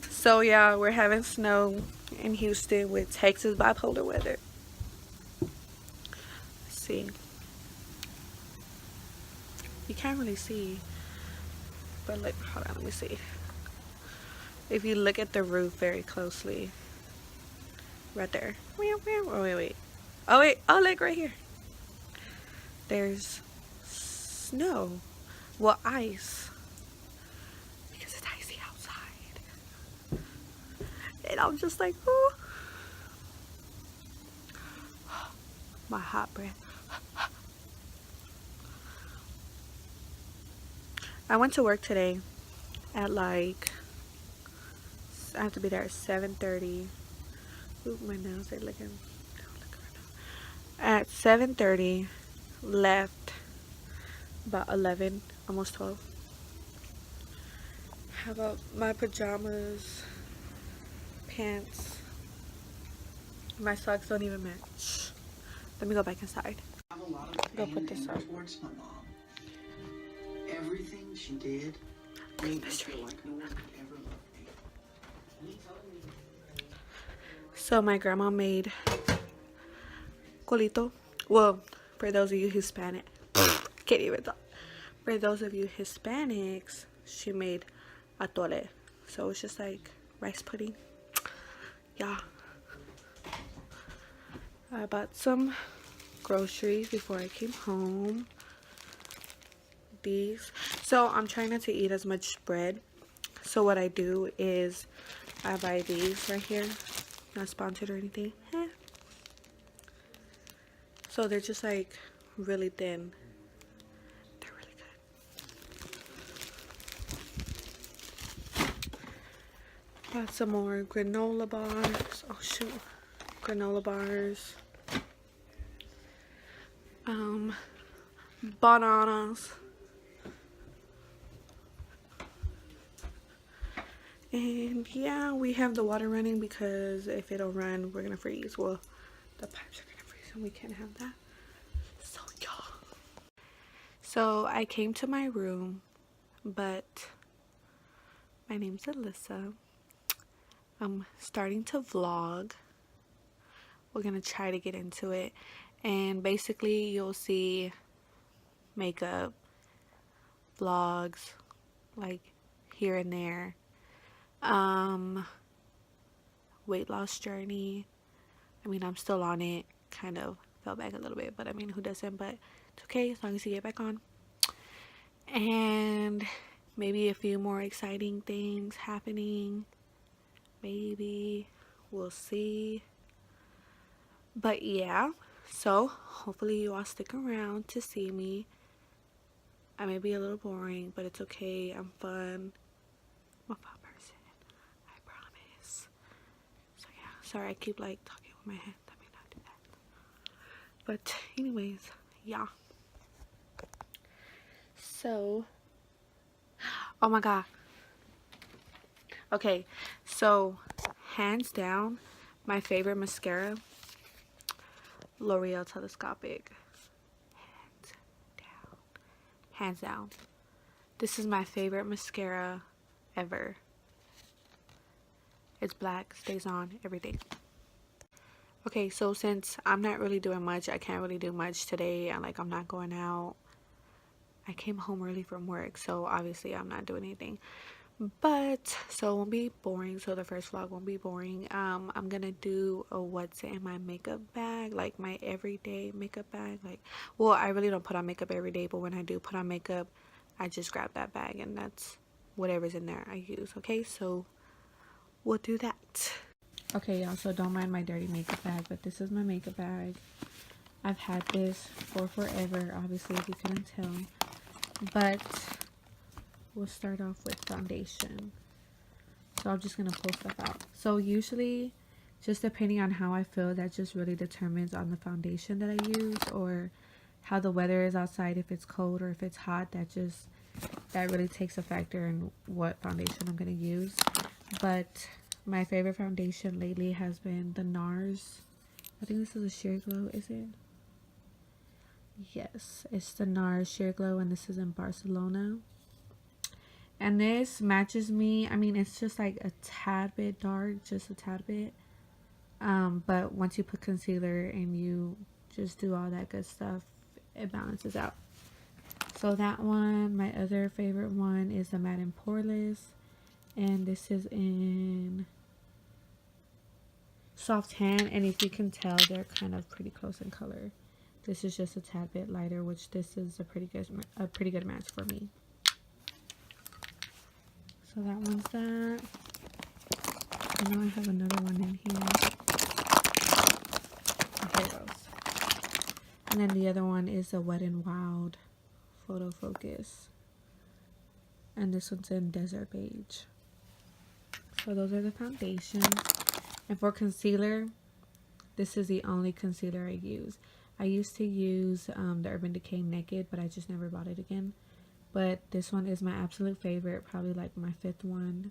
So yeah, we're having snow in Houston with Texas bipolar weather. Let's see, you can't really see, but look, hold on, let me see. If you look at the roof very closely, right there. Oh wait. Oh wait. Oh look right here. There's snow. Well, ice. Because it's icy outside. And I'm just like, oh, my hot breath. I went to work today at like, I have to be there at 7:30. Ooh, my nails are looking. At 7:30, left about 11, almost 12. How about my pajamas, pants? My socks don't even match. Let me go back inside. Go put this up. Towards my mom. Everything she did made me feel like no one could ever love me. So my grandma made colito. Well, for those of you Hispanic, can't even talk. For those of you Hispanics, she made atole. So it's just like rice pudding. Yeah. I bought some groceries before I came home. These. So I'm trying not to eat as much bread. So what I do is I buy these right here. Not sponsored or anything. So they're just like really thin. They're really good. Got some more granola bars. Oh shoot. Granola bars. Bananas. And yeah, we have the water running because if it don't run, we're gonna freeze. Well, the pipes are gonna freeze and we can't have that. So yeah. So I came to my room, but my name's Alyssa. I'm starting to vlog. We're gonna try to get into it. And basically you'll see makeup, vlogs, like here and there. Weight loss journey. I mean, I'm still on it. Kind of fell back a little bit, but I mean, who doesn't? But it's okay as long as you get back on. And maybe a few more exciting things happening. Maybe. We'll see. But yeah, so hopefully you all stick around to see me. I may be a little boring, but it's okay. I'm fun. I'm a fun person. I promise. So yeah, sorry I keep like talking with my head. Let me not do that. But anyways, yeah. So, oh my god. Okay, so hands down, my favorite mascara, L'Oreal Telescopic. Hands down. Hands down. This is my favorite mascara ever. It's black, stays on, everything. Okay, so since I'm not really doing much, I can't really do much today, and like I'm not going out. I came home early from work, so obviously I'm not doing anything. But so it won't be boring. So the first vlog won't be boring. I'm gonna do a what's in my makeup bag, like my everyday makeup bag. Like, well, I really don't put on makeup every day, but when I do put on makeup, I just grab that bag and that's whatever's in there I use. Okay, so we'll do that. Okay, y'all, so don't mind my dirty makeup bag, but this is my makeup bag. I've had this for forever, obviously, if you couldn't tell. But we'll start off with foundation. So I'm just gonna pull stuff out. So usually, just depending on how I feel, that just really determines on the foundation that I use, or how the weather is outside, if it's cold or if it's hot. That really takes a factor in what foundation I'm gonna use. But my favorite foundation lately has been the NARS. I think this is a Sheer Glow, is it? Yes, it's the NARS Sheer Glow, and this is in Barcelona. And this matches me. I mean, it's just like a tad bit dark, just a tad bit. But once you put concealer and you just do all that good stuff, it balances out. So that one, my other favorite one is the Matte and Poreless. And this is in Soft Tan. And if you can tell, they're kind of pretty close in color. This is just a tad bit lighter, which this is a pretty good match for me. So that one's that. I know I have another one in here. Here it goes. And then the other one is a Wet n Wild Photo Focus. And this one's in Desert Beige. So those are the foundations. And for concealer, this is the only concealer I use. I used to use the Urban Decay Naked, but I just never bought it again. But this one is my absolute favorite, probably like my 5th one.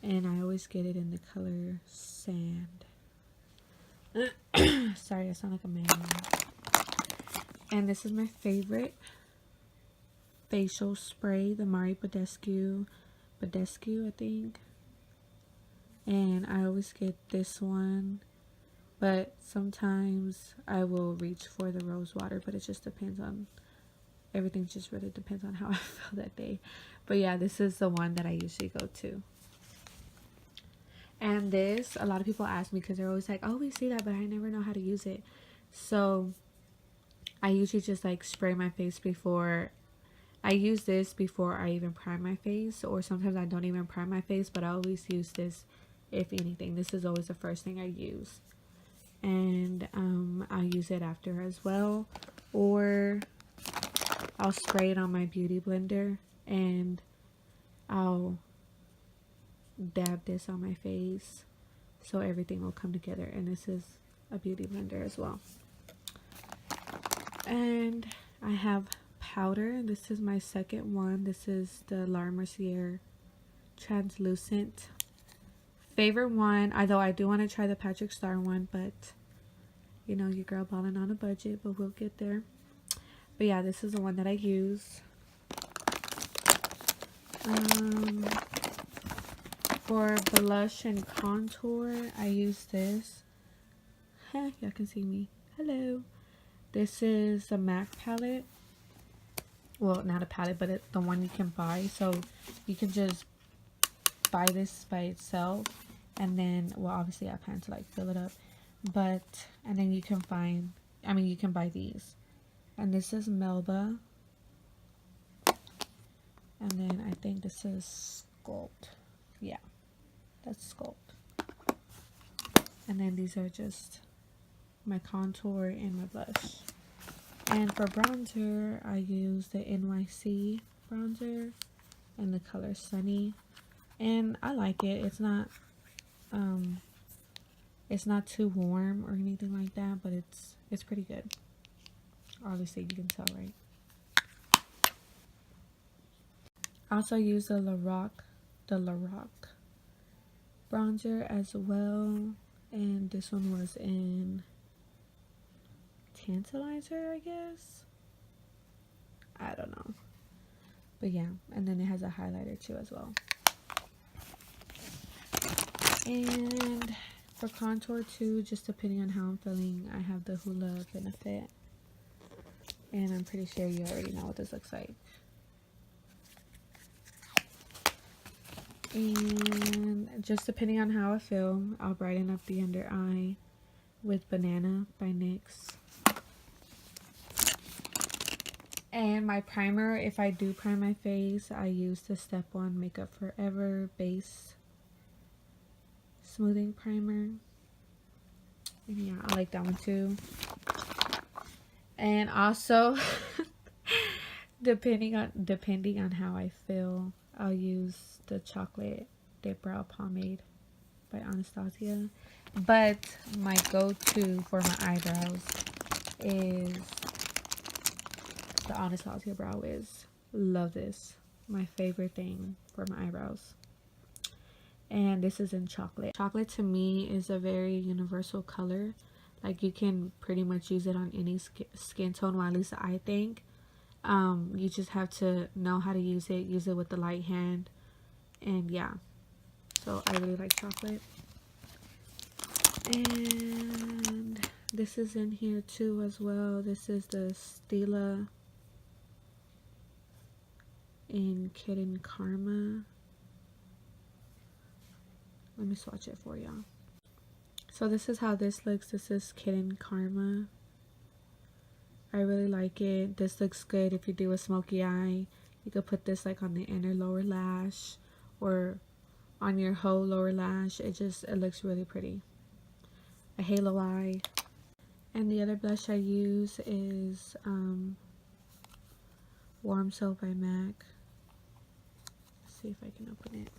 And I always get it in the color Sand. Sorry, I sound like a man. And this is my favorite facial spray, the Marie Badescu, I think. And I always get this one, but sometimes I will reach for the rose water, but it just depends on, everything just really depends on how I feel that day. But yeah, this is the one that I usually go to. And this, a lot of people ask me because they're always like, oh, we see that, but I never know how to use it. So I usually just like spray my face before. I use this before I even prime my face, or sometimes I don't even prime my face, but I always use this. If anything, this is always the first thing I use. And I'll use it after as well, or I'll spray it on my beauty blender and I'll dab this on my face so everything will come together. And this is a beauty blender as well. And I have powder. This is my second one. This is the Laura Mercier translucent. Favorite one, although I do want to try the Patrick Star one, but you know, your girl balling on a budget, but we'll get there. But yeah, this is the one that I use. For blush and contour, I use this. Y'all can see me. Hello. This is a MAC palette. Well, not a palette, but the one you can buy. So you can just buy this by itself, and then, well, obviously I plan to like fill it up, but, and then you can find, I mean, you can buy these. And this is Melba. And then I think this is Sculpt. Yeah, that's Sculpt. And then these are just my contour and my blush. And for bronzer, I use the NYC bronzer in the color Sunny. And I like it. It's not too warm or anything like that, but it's pretty good. Obviously, you can tell, right? I also use the Lorac bronzer as well, and this one was in Tantalizer, I guess. I don't know, but yeah. And then it has a highlighter too as well. And for contour too, just depending on how I'm feeling, I have the Hoola Benefit. And I'm pretty sure you already know what this looks like. And just depending on how I feel, I'll brighten up the under eye with Banana by NYX. And my primer, if I do prime my face, I use the Step 1 Makeup Forever Base Smoothing Primer. And yeah, I like that one too. And also, depending on how I feel, I'll use the Chocolate Dip Brow Pomade by Anastasia. But my go-to for my eyebrows is the Anastasia Brow Wiz. Love this. My favorite thing for my eyebrows. And this is in chocolate. Chocolate to me is a very universal color. Like, you can pretty much use it on any skin tone, well, at least I think. You just have to know how to use it with the light hand. And yeah, so I really like chocolate. And this is in here too as well. This is the Stila in Kitten Karma. Let me swatch it for y'all. So this is how this looks. This is Kitten Karma. I really like it. This looks good if you do a smoky eye. You could put this like on the inner lower lash or on your whole lower lash. It looks really pretty. A halo eye. And the other blush I use is Warm Soap by MAC. Let's see if I can open it.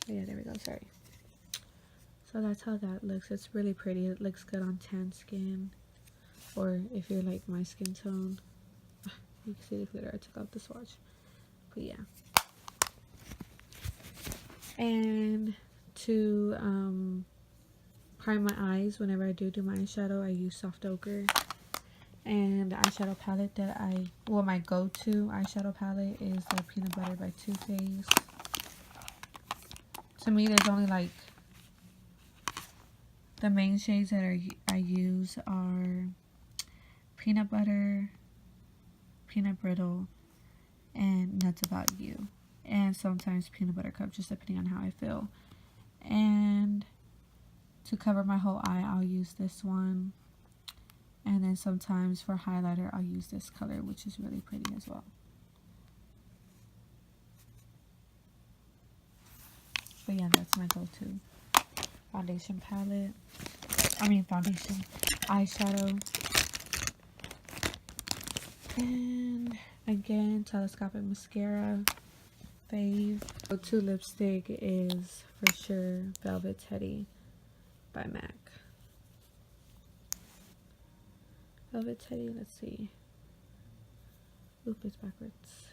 Oh yeah, there we go, sorry. So that's how that looks. It's really pretty. It looks good on tan skin, or if you're like my skin tone. You can see the glitter. I took out the swatch, but yeah. And to prime my eyes, whenever I do my eyeshadow, I use Soft Ochre. And the eyeshadow palette that my go-to eyeshadow palette is the Peanut Butter by Too Faced. To me, there's only like the main shades that I use are Peanut Butter, Peanut Brittle, and Nuts About You. And sometimes Peanut Butter Cup, just depending on how I feel. And to cover my whole eye, I'll use this one. And then sometimes for highlighter, I'll use this color, which is really pretty as well. But yeah, that's my go-to foundation palette. Foundation eyeshadow. And again, telescopic mascara. Fave. Go-to lipstick is for sure Velvet Teddy by MAC. Velvet Teddy, let's see. Oop, it's backwards.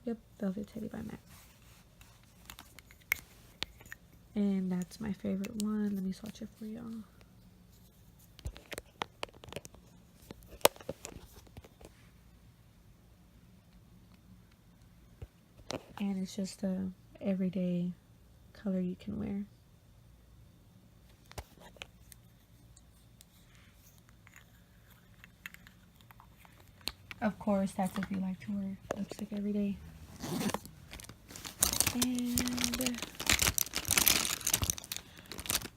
Yep, Velvet Teddy by MAC. And that's my favorite one. Let me swatch it for y'all. And it's just a everyday color you can wear. Of course, that's if you like to wear lipstick every day. And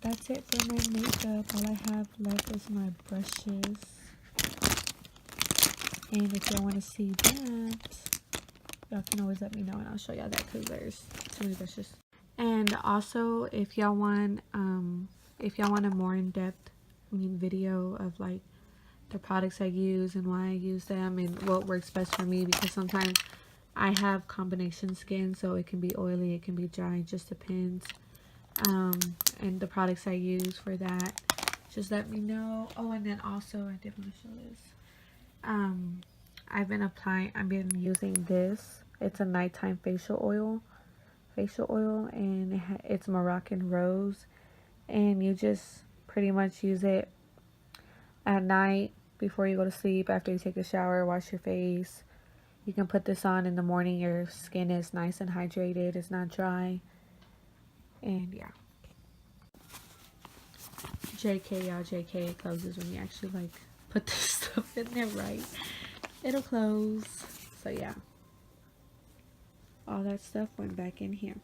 that's it for my makeup. All I have left is my brushes. And if y'all want to see that, y'all can always let me know and I'll show y'all that because there's too many brushes. And also, if y'all want a more in-depth video of like the products I use and why I use them and what works best for me, because sometimes I have combination skin, so it can be oily, it can be dry, it just depends. And the products I use for that, just let me know. Oh, and then also I did want to show this. I've been using this. It's a nighttime facial oil, and it's Moroccan Rose, and you just pretty much use it at night before you go to sleep, after you take a shower, wash your face. You can put this on in the morning. Your skin is nice and hydrated, it's not dry. And yeah, JK, y'all, JK, it closes when you actually like put this stuff in there right. It'll close. So yeah, all that stuff went back in here.